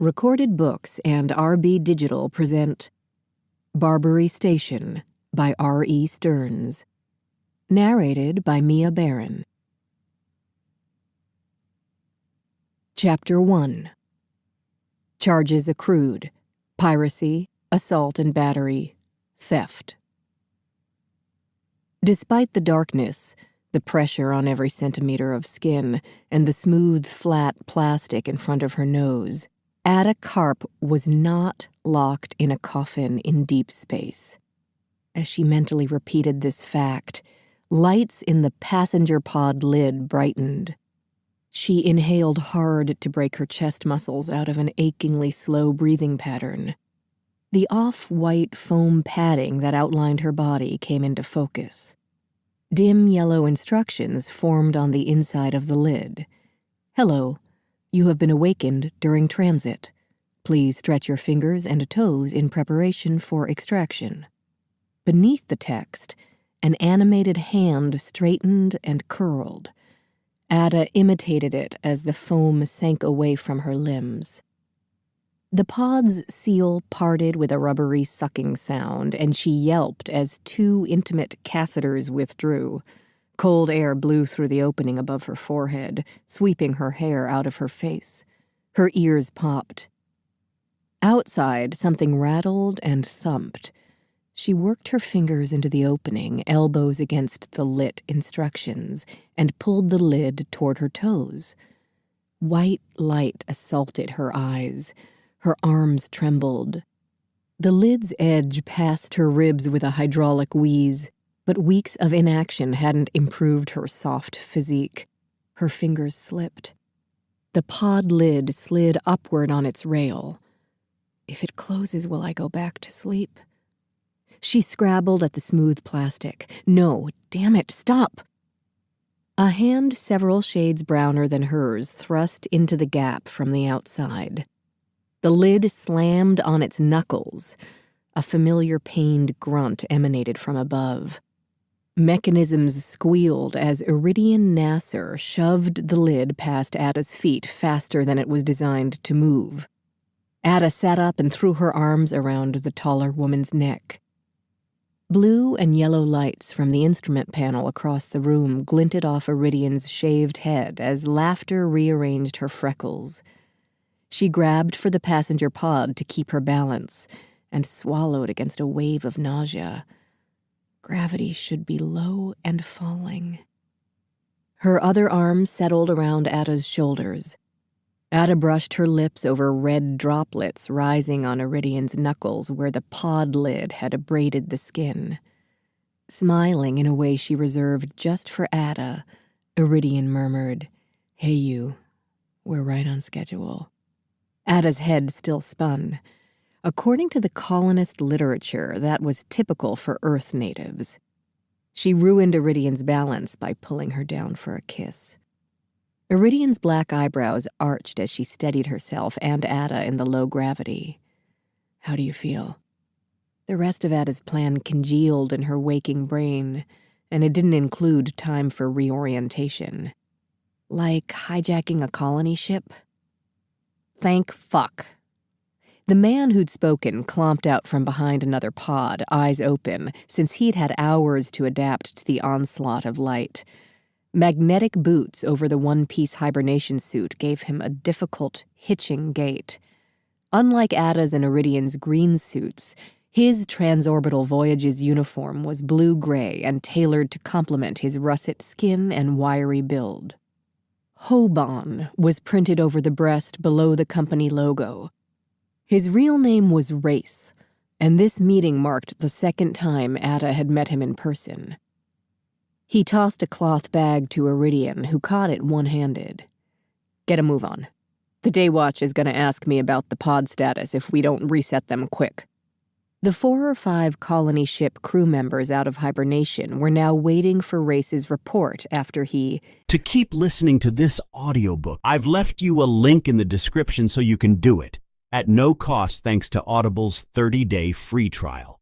Recorded Books and RB Digital present Barbary Station by R.E. Stearns. Narrated by Mia Barron. Chapter 1. Charges accrued: piracy, assault and battery, theft. Despite the darkness, the pressure on every centimeter of skin, and the smooth, flat plastic in front of her nose, Ada Karp was not locked in a coffin in deep space. As she mentally repeated this fact, lights in the passenger pod lid brightened. She inhaled hard to break her chest muscles out of an achingly slow breathing pattern. The off-white foam padding that outlined her body came into focus. Dim yellow instructions formed on the inside of the lid. "Hello. You have been awakened during transit. Please stretch your fingers and toes in preparation for extraction." Beneath the text, an animated hand straightened and curled. Ada imitated it as the foam sank away from her limbs. The pod's seal parted with a rubbery sucking sound, and she yelped as two intimate catheters withdrew. Cold air blew through the opening above her forehead, sweeping her hair out of her face. Her ears popped. Outside, something rattled and thumped. She worked her fingers into the opening, elbows against the lit instructions, and pulled the lid toward her toes. White light assaulted her eyes. Her arms trembled. The lid's edge passed her ribs with a hydraulic wheeze, but weeks of inaction hadn't improved her soft physique. Her fingers slipped. The pod lid slid upward on its rail. "If it closes, will I go back to sleep?" She scrabbled at the smooth plastic. "No, damn it, stop!" A hand several shades browner than hers thrust into the gap from the outside. The lid slammed on its knuckles. A familiar pained grunt emanated from above. Mechanisms squealed as Iridian Nasser shoved the lid past Ada's feet faster than it was designed to move. Ada sat up and threw her arms around the taller woman's neck. Blue and yellow lights from the instrument panel across the room glinted off Iridian's shaved head as laughter rearranged her freckles. She grabbed for the passenger pod to keep her balance and swallowed against a wave of nausea. Gravity should be low and falling. Her other arm settled around Ada's shoulders. Ada brushed her lips over red droplets rising on Iridian's knuckles where the pod lid had abraded the skin. Smiling in a way she reserved just for Ada, Iridian murmured, "Hey you, we're right on schedule." Ada's head still spun. According to the colonist literature, that was typical for Earth natives. She ruined Iridian's balance by pulling her down for a kiss. Iridian's black eyebrows arched as she steadied herself and Ada in the low gravity. "How do you feel?" The rest of Ada's plan congealed in her waking brain, and it didn't include time for reorientation. Like hijacking a colony ship? Thank fuck. The man who'd spoken clomped out from behind another pod, eyes open, since he'd had hours to adapt to the onslaught of light. Magnetic boots over the one-piece hibernation suit gave him a difficult, hitching gait. Unlike Ada's and Iridian's green suits, his transorbital voyage's uniform was blue-gray and tailored to complement his russet skin and wiry build. Hoban was printed over the breast below the company logo. His real name was Race, and this meeting marked the second time Ada had met him in person. He tossed a cloth bag to Iridian, who caught it one-handed. "Get a move on. The day watch is going to ask me about the pod status if we don't reset them quick." The 4 or 5 colony ship crew members out of hibernation were now waiting for Race's report after he... To keep listening to this audiobook, I've left you a link in the description so you can do it, at no cost thanks to Audible's 30-day free trial.